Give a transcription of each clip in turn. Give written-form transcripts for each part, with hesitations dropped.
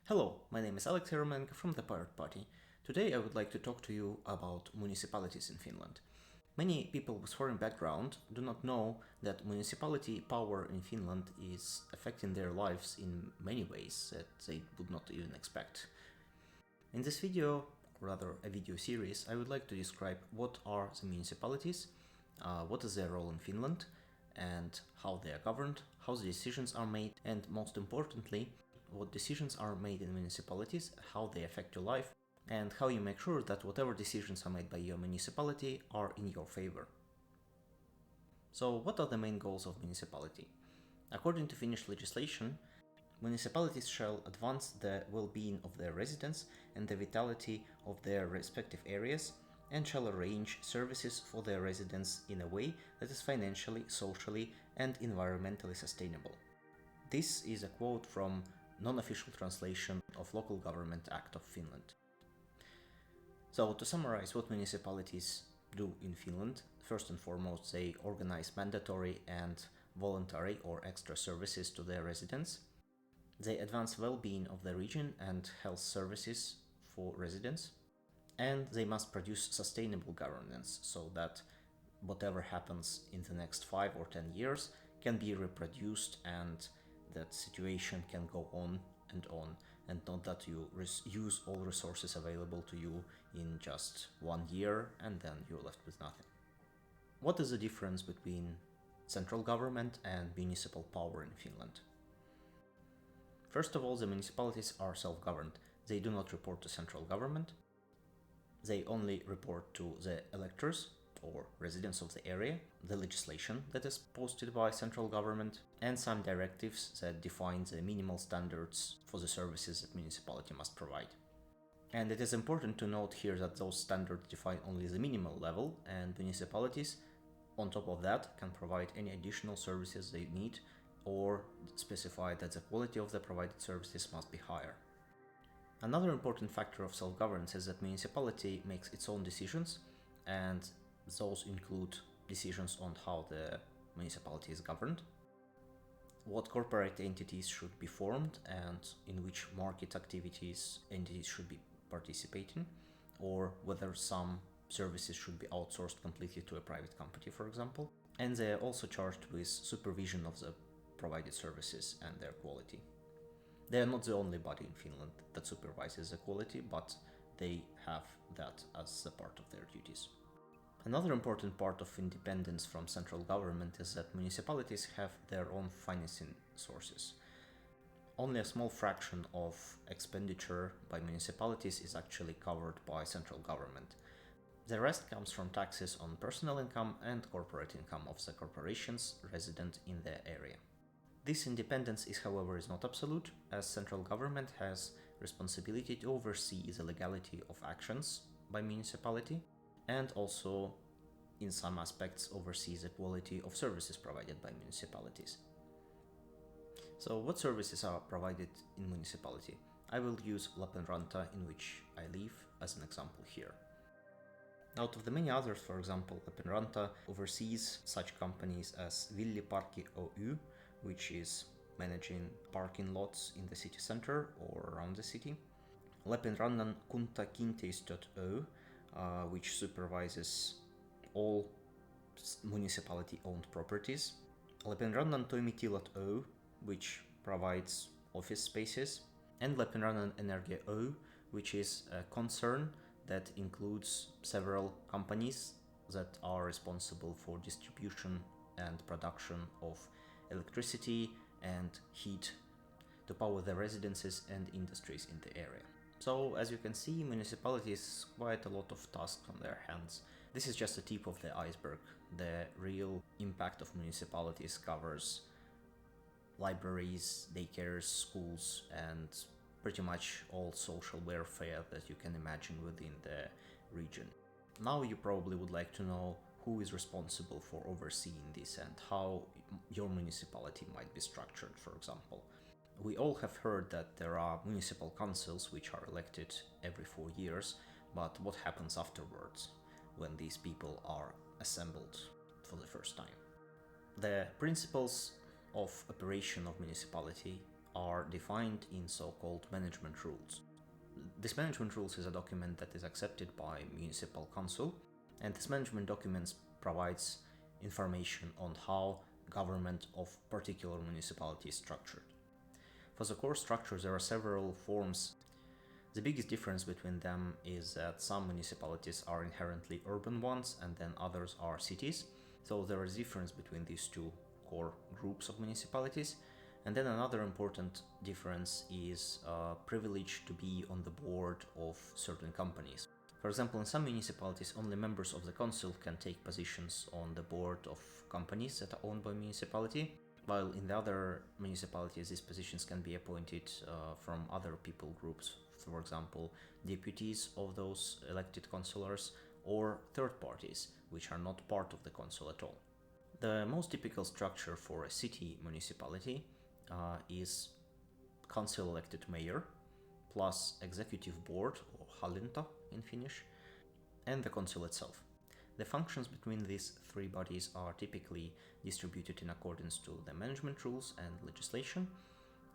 Hello, my name is Alex Heromenko from the Pirate Party. Today I would like to talk to you about municipalities in Finland. Many people with foreign background do not know that municipality power in Finland is affecting their lives in many ways that they would not even expect. In this video, or rather a video series, I would like to describe what are the municipalities, what is their role in Finland, and how they are governed, how the decisions are made, and most importantly, what decisions are made in municipalities, how they affect your life, and how you make sure that whatever decisions are made by your municipality are in your favor. So, what are the main goals of municipality? According to Finnish legislation, municipalities shall advance the well-being of their residents and the vitality of their respective areas, and shall arrange services for their residents in a way that is financially, socially, and environmentally sustainable. This is a quote from non-official translation of Local Government Act of Finland. So, to summarize what municipalities do in Finland, first and foremost, they organize mandatory and voluntary or extra services to their residents. They advance well-being of the region and health services for residents. And they must produce sustainable governance so that whatever happens in the next 5 or 10 years can be reproduced and that situation can go on, and not that you use all resources available to you in just 1 year and then you're left with nothing. What is the difference between central government and municipal power in Finland? First of all, the municipalities are self-governed. They do not report to central government. They only report to the electors or residents of the area, the legislation that is posted by central government, and some directives that define the minimal standards for the services that municipality must provide. And it is important to note here that those standards define only the minimal level, and municipalities, on top of that, can provide any additional services they need or specify that the quality of the provided services must be higher. Another important factor of self-governance is that municipality makes its own decisions, and those include decisions on how the municipality is governed, what corporate entities should be formed and in which market activities entities should be participating, or whether some services should be outsourced completely to a private company, for example. And they are also charged with supervision of the provided services and their quality. They are not the only body in Finland that supervises the quality, but they have that as a part of their duties. Another important part of independence from central government is that municipalities have their own financing sources. Only a small fraction of expenditure by municipalities is actually covered by central government. The rest comes from taxes on personal income and corporate income of the corporations resident in the area. This independence however, is not absolute, as central government has responsibility to oversee the legality of actions by municipality, and also, in some aspects, oversee the quality of services provided by municipalities. So, what services are provided in municipality? I will use Lappeenranta, in which I live, as an example here. Out of the many others, for example, Lappeenranta oversees such companies as Villiparkki Oy, which is managing parking lots in the city center or around the city. Lappeenrannan kuntakiinteistöt Oy, which supervises all municipality-owned properties. Lappeenrannan toimitilat Oy, which provides office spaces. And Lappeenrannan Energia Oy, which is a concern that includes several companies that are responsible for distribution and production of electricity and heat to power the residences and industries in the area. So, as you can see, municipalities quite a lot of tasks on their hands. This is just the tip of the iceberg. The real impact of municipalities covers libraries, daycares, schools, and pretty much all social welfare that you can imagine within the region. Now you probably would like to know who is responsible for overseeing this and how your municipality might be structured, for example. We all have heard that there are municipal councils which are elected every 4 years, but what happens afterwards when these people are assembled for the first time? The principles of operation of municipality are defined in so-called management rules. This management rules is a document that is accepted by municipal council, and this management document provides information on how government of particular municipality is structured. For the core structure, there are several forms. The biggest difference between them is that some municipalities are inherently urban ones and then others are cities. So there is a difference between these two core groups of municipalities. And then another important difference is privilege to be on the board of certain companies. For example, in some municipalities, only members of the council can take positions on the board of companies that are owned by municipality, while in the other municipalities, these positions can be appointed from other people groups, for example, deputies of those elected councillors or third parties, which are not part of the council at all. The most typical structure for a city municipality is council-elected mayor, plus executive board, or hallinto in Finnish, and the council itself. The functions between these three bodies are typically distributed in accordance to the management rules and legislation,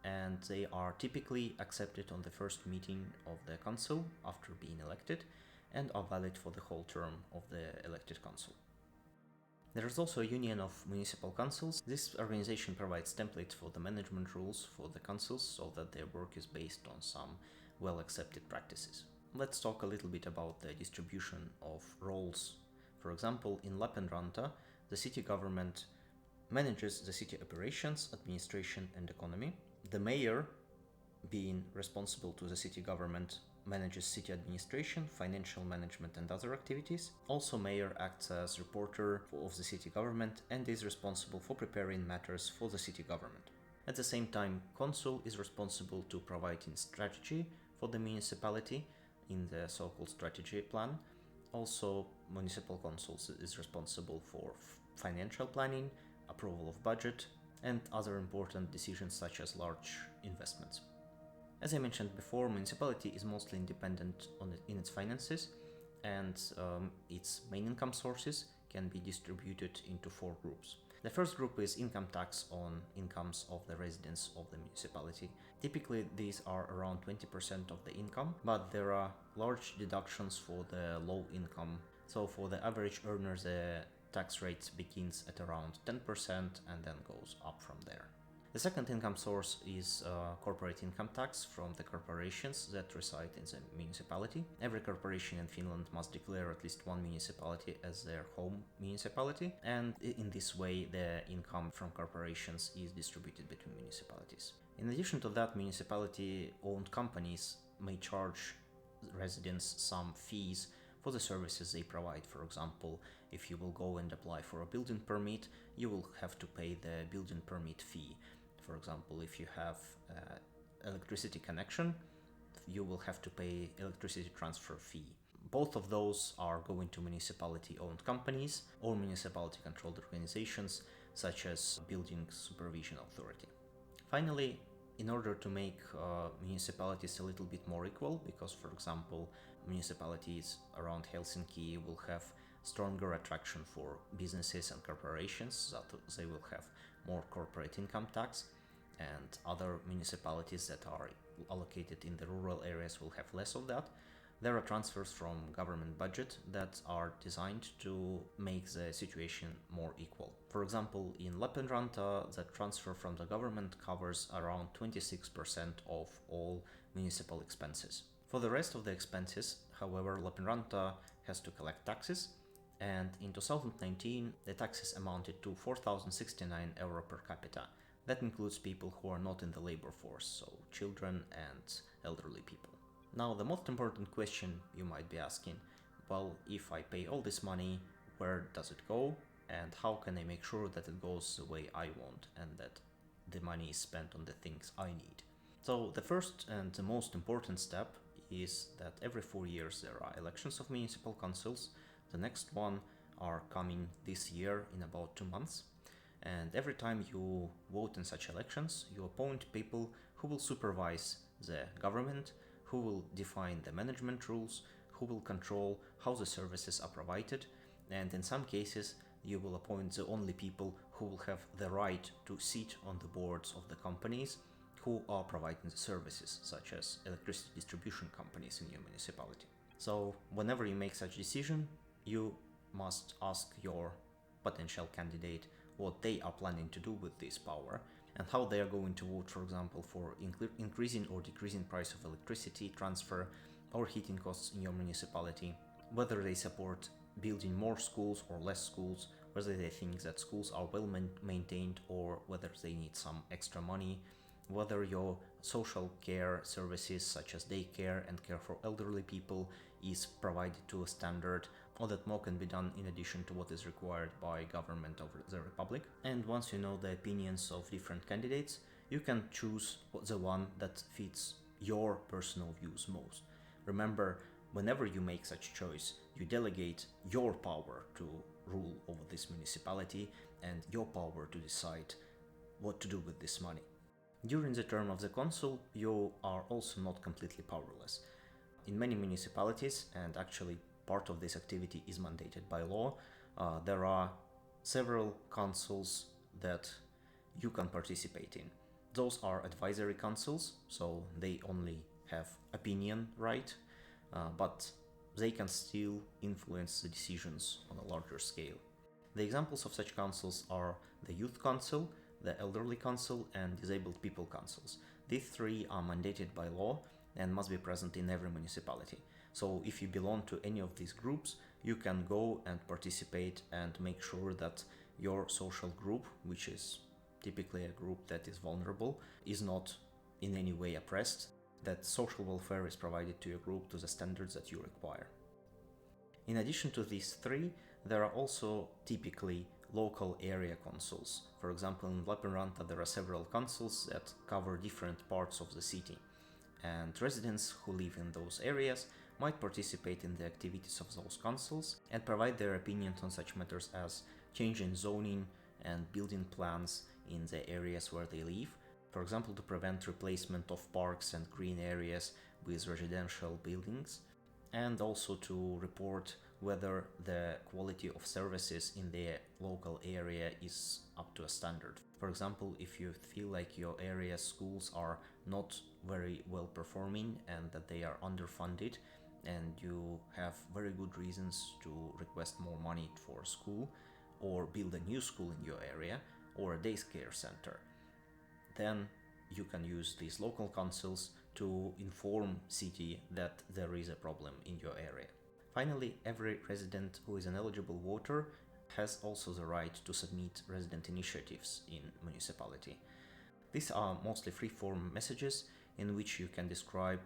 and they are typically accepted on the first meeting of the council after being elected, and are valid for the whole term of the elected council. There is also a union of municipal councils. This organization provides templates for the management rules for the councils so that their work is based on some well-accepted practices. Let's talk a little bit about the distribution of roles. For example, in Lappeenranta, the city government manages the city operations, administration, and economy. The mayor, being responsible to the city government, manages city administration, financial management, and other activities. Also, mayor acts as reporter of the city government and is responsible for preparing matters for the city government. At the same time, council is responsible to providing strategy for the municipality in the so-called strategy plan. Also, municipal council is responsible for financial planning, approval of budget, and other important decisions such as large investments. As I mentioned before, municipality is mostly independent in its finances, and its main income sources can be distributed into four groups. The first group is income tax on incomes of the residents of the municipality. Typically, these are around 20% of the income, but there are large deductions for the low income. So for the average earner, the tax rate begins at around 10% and then goes up from there. The second income source is corporate income tax from the corporations that reside in the municipality. Every corporation in Finland must declare at least one municipality as their home municipality, and in this way the income from corporations is distributed between municipalities. In addition to that, municipality-owned companies may charge residents some fees for the services they provide. For example, if you will go and apply for a building permit, you will have to pay the building permit fee. For example, if you have electricity connection, you will have to pay electricity transfer fee. Both of those are going to municipality-owned companies or municipality-controlled organizations such as Building Supervision Authority. Finally, in order to make municipalities a little bit more equal, because for example, municipalities around Helsinki will have stronger attraction for businesses and corporations, that they will have more corporate income tax, and other municipalities that are allocated in the rural areas will have less of that. There are transfers from government budget that are designed to make the situation more equal. For example, in Lappeenranta, the transfer from the government covers around 26% of all municipal expenses. For the rest of the expenses, however, Lappeenranta has to collect taxes, and in 2019 the taxes amounted to 4,069 euro per capita. That includes people who are not in the labor force, so children and elderly people. Now, the most important question you might be asking, well, if I pay all this money, where does it go? And how can I make sure that it goes the way I want and that the money is spent on the things I need? So the first and the most important step is that every 4 years there are elections of municipal councils. The next one are coming this year in about 2 months. And every time you vote in such elections, you appoint people who will supervise the government, who will define the management rules, who will control how the services are provided, and in some cases you will appoint the only people who will have the right to sit on the boards of the companies who are providing the services, such as electricity distribution companies in your municipality. So whenever you make such decision, you must ask your potential candidate what they are planning to do with this power and how they are going to vote, for example, for increasing or decreasing price of electricity transfer or heating costs in your municipality, whether they support building more schools or less schools, whether they think that schools are well maintained or whether they need some extra money, whether your social care services such as daycare and care for elderly people is provided to a standard, or that more can be done in addition to what is required by government of the Republic. And once you know the opinions of different candidates, you can choose the one that fits your personal views most. Remember, whenever you make such choice, you delegate your power to rule over this municipality and your power to decide what to do with this money. During the term of the consul, you are also not completely powerless. In many municipalities, and actually part of this activity is mandated by law, there are several councils that you can participate in. Those are advisory councils, so they only have opinion right, but they can still influence the decisions on a larger scale. The examples of such councils are the Youth Council, the Elderly Council, and Disabled People Councils. These three are mandated by law and must be present in every municipality. So if you belong to any of these groups, you can go and participate and make sure that your social group, which is typically a group that is vulnerable, is not in any way oppressed, that social welfare is provided to your group to the standards that you require. In addition to these three, there are also typically local area councils. For example, in Lappeenranta there are several councils that cover different parts of the city, and residents who live in those areas might participate in the activities of those councils and provide their opinions on such matters as changing zoning and building plans in the areas where they live, for example, to prevent replacement of parks and green areas with residential buildings, and also to report whether the quality of services in the local area is up to a standard. For example, if you feel like your area's schools are not very well performing and that they are underfunded, and you have very good reasons to request more money for a school or build a new school in your area or a daycare center, then you can use these local councils to inform city that there is a problem in your area. Finally, every resident who is an eligible voter has also the right to submit resident initiatives in municipality. These are mostly free-form messages in which you can describe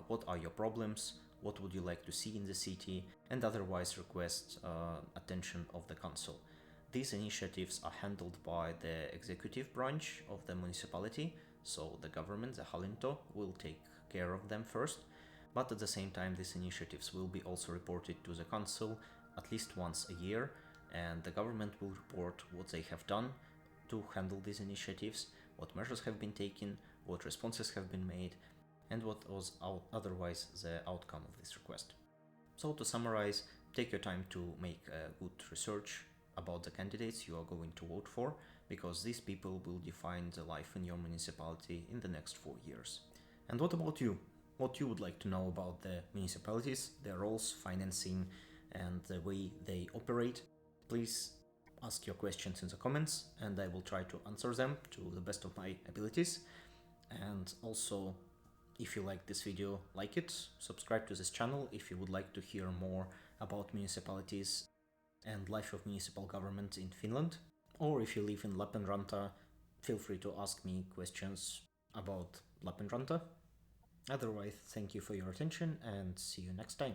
what are your problems, what would you like to see in the city, and otherwise request attention of the council. These initiatives are handled by the executive branch of the municipality, so the government, the hallinto, will take care of them first, but at the same time these initiatives will be also reported to the council at least once a year, and the government will report what they have done to handle these initiatives, what measures have been taken, what responses have been made, and what was otherwise the outcome of this request. So to summarize, take your time to make a good research about the candidates you are going to vote for, because these people will define the life in your municipality in the next 4 years. And what about you? What you would like to know about the municipalities, their roles, financing, and the way they operate? Please ask your questions in the comments and I will try to answer them to the best of my abilities. And also, if you like this video, like it, subscribe to this channel if you would like to hear more about municipalities and life of municipal government in Finland. Or if you live in Lappeenranta, feel free to ask me questions about Lappeenranta. Otherwise, thank you for your attention and see you next time.